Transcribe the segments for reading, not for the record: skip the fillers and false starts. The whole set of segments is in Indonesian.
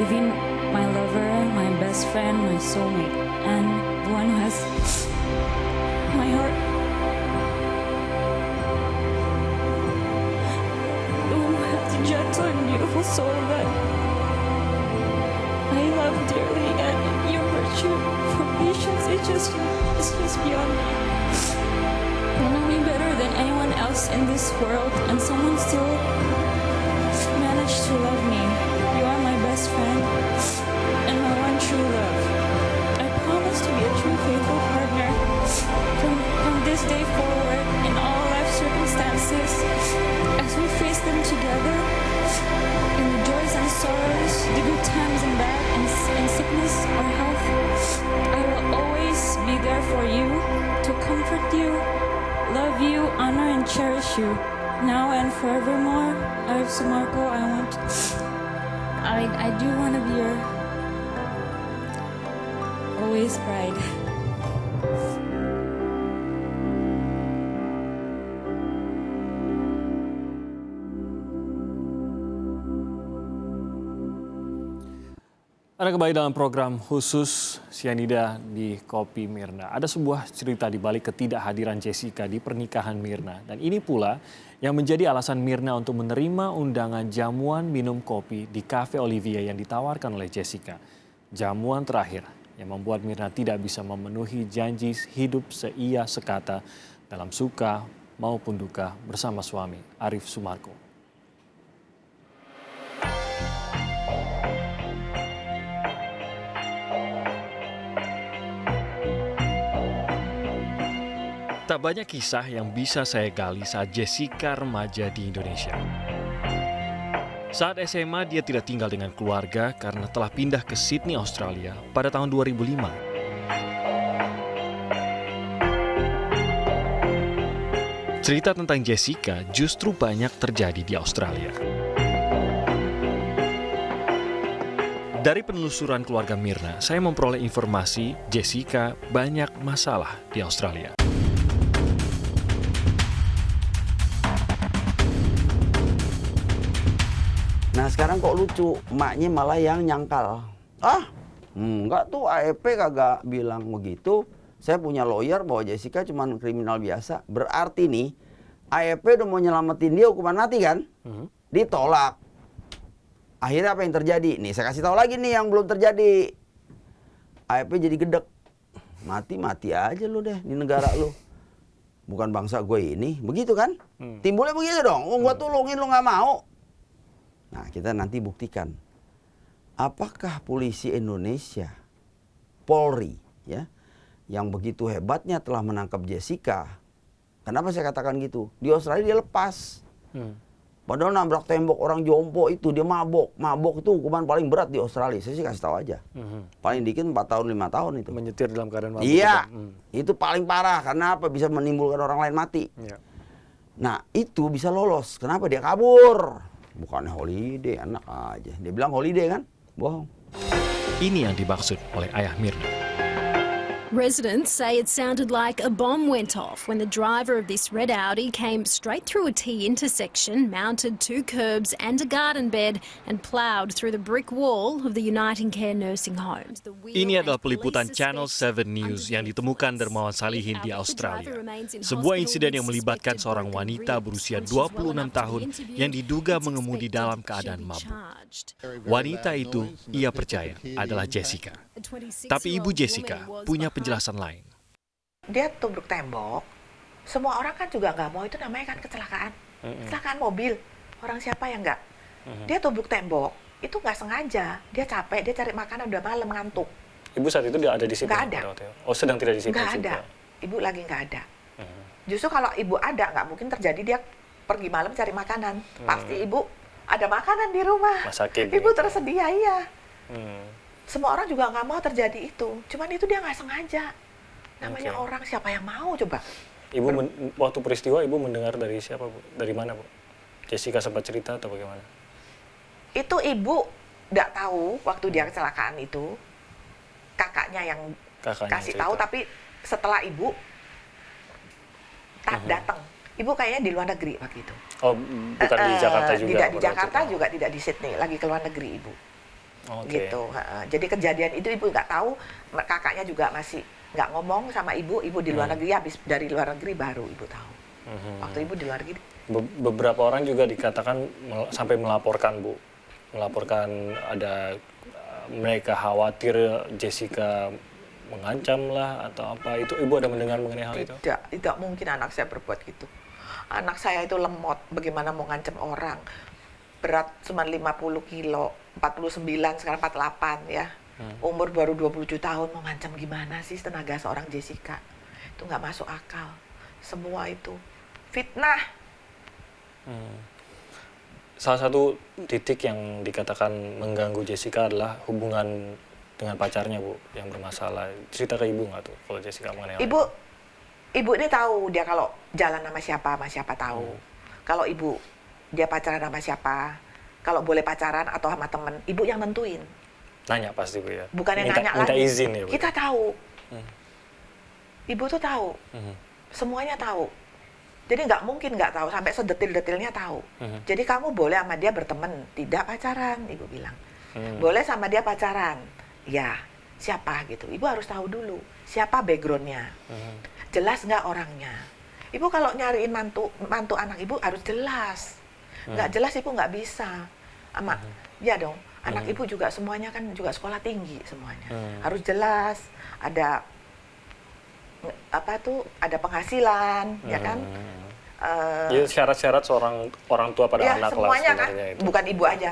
Even my lover, my best friend, my soulmate, and the one who has my heart. The one who has a gentle and beautiful soul that I love dearly, and your virtue for patience it's just beyond me. You know me better than anyone else in this world, and someone still managed to love me. You are my best friend and my one true love. I promise to be a true faithful partner from this day forward in all life circumstances. As we face them together, in the joys and sorrows, the good times and bad, and sickness or health, I will always be there for you, to comfort you, love you, honor and cherish you, now and forevermore. Arif Sumarko, I do want to be your always bride. Anda kembali dalam program khusus Cyanida di Kopi Mirna. Ada sebuah cerita di balik ketidakhadiran Jessica di pernikahan Mirna. Dan ini pula yang menjadi alasan Mirna untuk menerima undangan jamuan minum kopi di Cafe Olivia yang ditawarkan oleh Jessica. Jamuan terakhir yang membuat Mirna tidak bisa memenuhi janji hidup seia sekata dalam suka maupun duka bersama suami Arif Sumarko. Tak banyak kisah yang bisa saya gali saat Jessica remaja di Indonesia. Saat SMA dia tidak tinggal dengan keluarga karena telah pindah ke Sydney, Australia pada tahun 2005. Cerita tentang Jessica justru banyak terjadi di Australia. Dari penelusuran keluarga Mirna, saya memperoleh informasi Jessica banyak masalah di Australia. Nah sekarang kok lucu, emaknya malah yang nyangkal. Enggak tuh, AEP kagak bilang begitu. Saya punya lawyer bahwa Jessica cuma kriminal biasa. Berarti nih, AEP udah mau nyelamatin dia hukuman mati kan? Ditolak. Akhirnya apa yang terjadi? Nih saya kasih tahu lagi nih yang belum terjadi. AEP jadi gedek. Mati-mati aja lu deh di negara lu. Bukan bangsa gue ini. Begitu kan? Timbulnya begitu dong. Gue tolongin lu gak mau. Nah, kita nanti buktikan apakah polisi Indonesia, Polri, ya, yang begitu hebatnya telah menangkap Jessica. Kenapa saya katakan gitu? Di Australia dia lepas. Padahal nabrak tembok orang jompo itu dia mabok. Mabok itu hukuman paling berat di Australia. Saya sih kasih tahu aja. Paling dikit 4 tahun 5 tahun itu. Menyetir dalam keadaan mabuk. Iya, itu paling parah. Karena apa? Bisa menimbulkan orang lain mati. Ya. Nah, itu bisa lolos. Kenapa? Dia kabur. Bukannya holiday, enak aja. Dia bilang holiday kan? Bohong. Ini yang dimaksud oleh ayah Mirna. Residents say it sounded like a bomb went off when the driver of this red Audi came straight through a T intersection, mounted 2 curbs and a garden bed, and ploughed through the brick wall of the Uniting Care nursing home. Ini adalah peliputan Channel 7 News yang ditemukan Dermawan Salihin di Australia. Sebuah insiden yang melibatkan seorang wanita berusia 26 tahun yang diduga mengemudi dalam keadaan mabuk. Wanita itu, ia percaya, adalah Jessica. Tapi ibu Jessica punya penjelasan lain. Dia tubruk tembok, semua orang kan juga nggak mau, itu namanya kan kecelakaan. Kecelakaan mobil, orang siapa yang nggak? Dia tubruk tembok, itu nggak sengaja, dia capek, dia cari makanan, udah malam, ngantuk. Ibu saat itu ada di situ? Nggak ada. Oh, sedang tidak di situ? Nggak ada, ibu lagi nggak ada. Justru kalau ibu ada, nggak mungkin terjadi dia pergi malam cari makanan. Pasti ibu ada makanan di rumah. Masakin. Ibu tersedia, iya. Semua orang juga nggak mau terjadi itu. Cuman itu dia nggak sengaja. Namanya orang, siapa yang mau coba? Ibu waktu peristiwa ibu mendengar dari siapa, Bu? Dari mana, Bu? Jessica sempat cerita atau bagaimana? Itu ibu nggak tahu waktu dia kecelakaan itu. Kakaknya yang kasih tahu, tapi setelah ibu datang. Ibu kayaknya di luar negeri waktu itu. Oh, bukan di Jakarta juga? Tidak di Jakarta juga, tidak di Sydney. Lagi ke luar negeri ibu. Oke. gitu. Jadi kejadian itu ibu nggak tahu, kakaknya juga masih nggak ngomong sama ibu di luar negeri, habis dari luar negeri baru ibu tahu. Waktu ibu di luar negeri. Beberapa orang juga dikatakan sampai melaporkan Bu, melaporkan ada mereka khawatir Jessica mengancam lah atau apa. Itu ibu ada mendengar mengenai hal itu? Tidak mungkin anak saya berbuat gitu. Anak saya itu lemot, bagaimana mau ngancam orang. Berat cuma 50 kilo, 49, sekarang 48 ya. Umur baru 27 tahun, mau ngancam gimana sih tenaga seorang Jessica? Itu nggak masuk akal. Semua itu fitnah. Salah satu titik yang dikatakan mengganggu Jessica adalah hubungan dengan pacarnya Bu, yang bermasalah. Cerita ke ibu nggak tuh kalau Jessica mengenai hal itu? Ibu ini tahu dia kalau jalan sama siapa tahu. Kalau ibu dia pacaran sama siapa, kalau boleh pacaran atau sama temen, ibu yang nentuin. Nanya pasti Bu ya? Bukan yang nanya minta lagi. izin ya Bu? Kita tahu. Ibu tuh tahu. Semuanya tahu. Jadi nggak mungkin nggak tahu, sampai sedetil-detilnya tahu. Jadi kamu boleh sama dia berteman, tidak pacaran, ibu bilang. Boleh sama dia pacaran, ya siapa gitu. Ibu harus tahu dulu siapa backgroundnya, jelas nggak orangnya. Ibu kalau nyariin mantu anak ibu harus jelas. Nggak jelas ibu nggak bisa. Ya dong. Anak ibu juga semuanya kan juga sekolah tinggi semuanya. Harus jelas, ada ada penghasilan, ya kan? Ya syarat-syarat seorang orang tua pada ya, anak lah semuanya kan, sebenarnya itu. bukan ibu aja.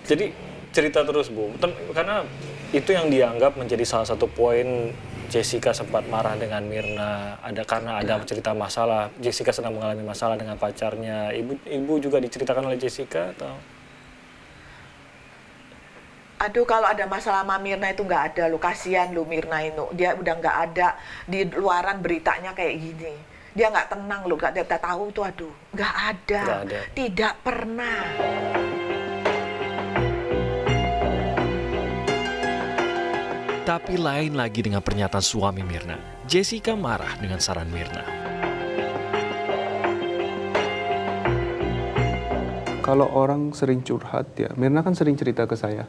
Jadi cerita terus Bu, karena itu yang dianggap menjadi salah satu poin Jessica sempat marah dengan Myrna, karena ada cerita masalah, Jessica sedang mengalami masalah dengan pacarnya. Ibu juga diceritakan oleh Jessica atau? Aduh, kalau ada masalah sama Myrna itu nggak ada, lu kasihan lu Myrna itu, dia udah nggak ada di luaran beritanya kayak gini. Dia nggak tenang lu, nggak tahu tuh, aduh, nggak ada, tidak pernah. Tapi lain lagi dengan pernyataan suami Myrna. Jessica marah dengan saran Myrna. Kalau orang sering curhat ya, Myrna kan sering cerita ke saya.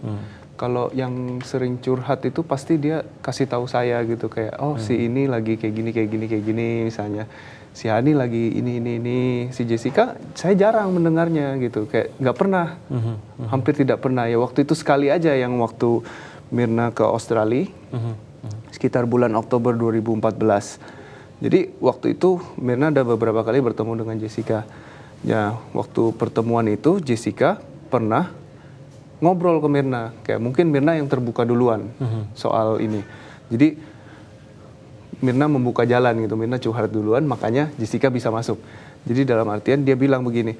Kalau yang sering curhat itu pasti dia kasih tahu saya gitu kayak, oh si ini lagi kayak gini misalnya. Si Hani lagi ini. Si Jessica saya jarang mendengarnya gitu, kayak nggak pernah, hampir tidak pernah ya. Waktu itu sekali aja yang waktu Myrna ke Australia, sekitar bulan Oktober 2014. Jadi waktu itu Myrna ada beberapa kali bertemu dengan Jessica. Ya, waktu pertemuan itu Jessica pernah ngobrol ke Myrna, kayak mungkin Myrna yang terbuka duluan soal ini. Jadi Myrna membuka jalan gitu, Myrna curhat duluan, makanya Jessica bisa masuk. Jadi dalam artian dia bilang begini,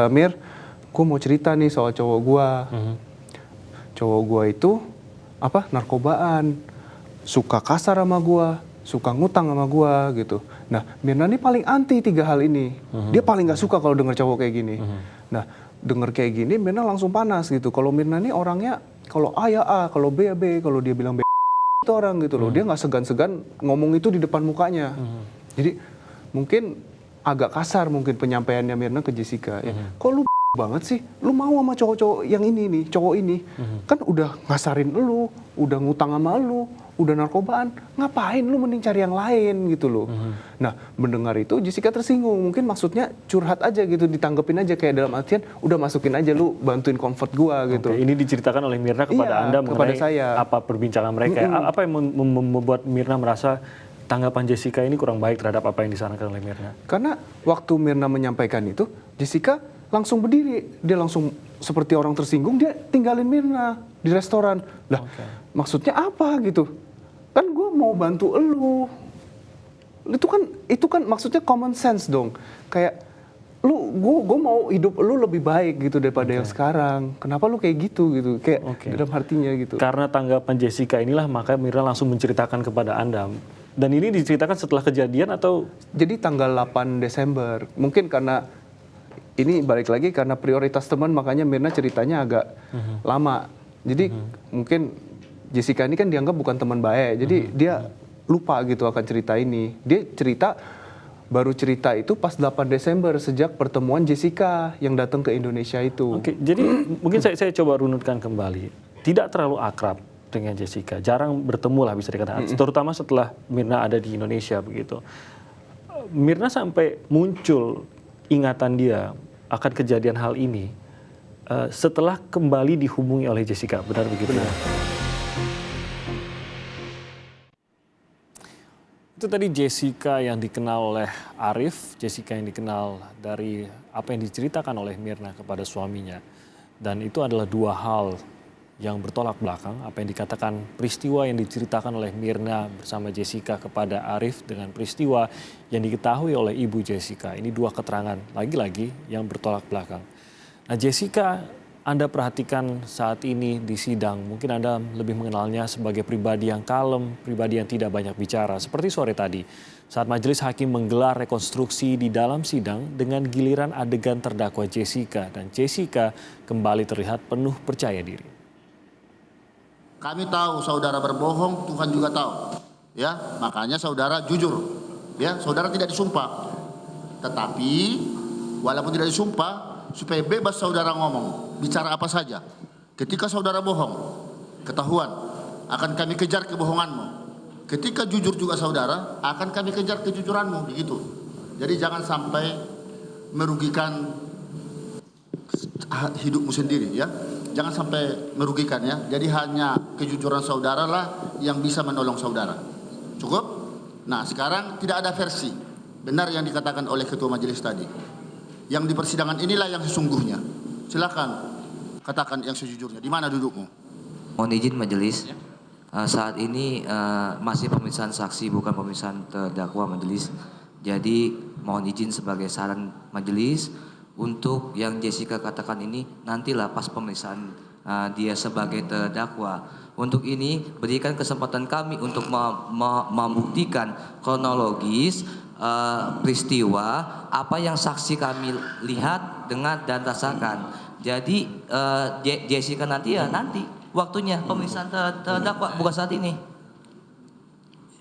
Mir, gue mau cerita nih soal cowok gue. Cowok gue itu narkobaan, suka kasar sama gue, suka ngutang sama gue gitu. Nah, Myrna ini paling anti 3 hal ini. Dia paling gak suka kalau denger cowok kayak gini. Nah, denger kayak gini Myrna langsung panas gitu. Kalau Myrna ini orangnya, kalau A ya A, kalau B ya B, kalau dia bilang B itu orang gitu loh. Dia gak segan-segan ngomong itu di depan mukanya. Jadi mungkin agak kasar mungkin penyampaiannya Myrna ke Jessica. Ya, kok lu banget sih? Lu mau sama cowok-cowok yang ini nih, cowok ini. Kan udah ngasarin lu, udah ngutang sama lu, udah narkobaan, ngapain lu mending cari yang lain gitu loh. Nah, mendengar itu Jessica tersinggung, mungkin maksudnya curhat aja gitu, ditanggepin aja kayak dalam artian udah masukin aja lu, bantuin comfort gua gitu. Oke, ini diceritakan oleh Myrna kepada Anda mengenai saya. Apa perbincangan mereka, apa yang membuat Myrna merasa tanggapan Jessica ini kurang baik terhadap apa yang disarankan oleh Myrna? Karena waktu Myrna menyampaikan itu, Jessica langsung berdiri, dia langsung seperti orang tersinggung, dia tinggalin Myrna di restoran. Lah, maksudnya apa gitu? Kan gue mau bantu elu. Itu kan maksudnya common sense dong. Kayak gue mau hidup lu lebih baik gitu daripada yang sekarang. Kenapa lu kayak gitu gitu? Kayak dalam hatinya gitu. Karena tanggapan Jessica inilah maka Myrna langsung menceritakan kepada Anda. Dan ini diceritakan setelah kejadian atau? Jadi tanggal 8 Desember. Mungkin karena ini balik lagi karena prioritas teman, makanya Myrna ceritanya agak lama. Jadi mungkin Jessica ini kan dianggap bukan teman baik, jadi dia lupa gitu akan cerita ini. Dia cerita baru cerita itu pas 8 Desember sejak pertemuan Jessica yang datang ke Indonesia itu. Oke, jadi mungkin saya coba runutkan kembali. Tidak terlalu akrab dengan Jessica, jarang bertemu lah bisa dikatakan, terutama setelah Myrna ada di Indonesia begitu. Myrna sampai muncul ingatan dia akan kejadian hal ini setelah kembali dihubungi oleh Jessica, benar begitu? Benar. Itu tadi Jessica yang dikenal oleh Arif, Jessica yang dikenal dari apa yang diceritakan oleh Myrna kepada suaminya. Dan itu adalah dua hal yang bertolak belakang, apa yang dikatakan peristiwa yang diceritakan oleh Myrna bersama Jessica kepada Arif dengan peristiwa yang diketahui oleh ibu Jessica. Ini dua keterangan lagi-lagi yang bertolak belakang. Nah, Jessica, Anda perhatikan saat ini di sidang, mungkin Anda lebih mengenalnya sebagai pribadi yang kalem, pribadi yang tidak banyak bicara. Seperti sore tadi, saat majelis hakim menggelar rekonstruksi di dalam sidang dengan giliran adegan terdakwa Jessica. Dan Jessica kembali terlihat penuh percaya diri. Kami tahu saudara berbohong, Tuhan juga tahu. Ya, makanya saudara jujur. Ya, saudara tidak disumpah. Tetapi walaupun tidak disumpah, supaya bebas saudara ngomong, bicara apa saja. Ketika saudara bohong, ketahuan, akan kami kejar kebohonganmu. Ketika jujur juga saudara, akan kami kejar kejujuranmu, begitu. Jadi jangan sampai merugikan hidupmu sendiri, ya. Jangan sampai merugikan, ya. Jadi hanya kejujuran saudara lah yang bisa menolong saudara. Cukup? Nah, sekarang tidak ada versi. Benar yang dikatakan oleh ketua majelis tadi. Yang di persidangan inilah yang sesungguhnya. Silakan katakan yang sejujurnya. Di mana dudukmu? Mohon izin majelis. Saat ini masih pemeriksaan saksi, bukan pemeriksaan terdakwa majelis. Jadi mohon izin sebagai saran majelis untuk yang Jessica katakan ini nantilah pas pemeriksaan dia sebagai terdakwa. Untuk ini berikan kesempatan kami untuk membuktikan kronologis peristiwa apa yang saksi kami lihat, dengar dan rasakan. Jadi Jessica nanti ya nanti waktunya pemeriksaan terdakwa, bukan saat ini.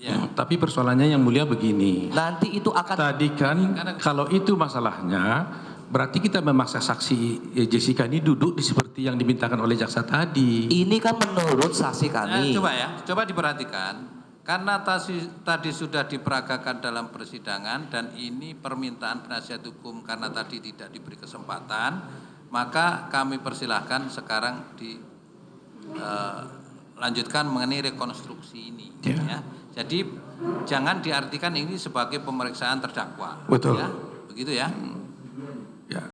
Ya, tapi persoalannya yang mulia begini. Nanti itu akan. Tadi kan kalau itu masalahnya, berarti kita memaksa saksi Jessica ini duduk di seperti yang dimintakan oleh jaksa tadi. Ini kan menurut saksi kami. Coba diperhatikan. Karena tadi sudah diperagakan dalam persidangan dan ini permintaan penasihat hukum karena tadi tidak diberi kesempatan, maka kami persilahkan sekarang dilanjutkan mengenai rekonstruksi ini. Ya. Jadi jangan diartikan ini sebagai pemeriksaan terdakwa. Betul. Ya, begitu ya.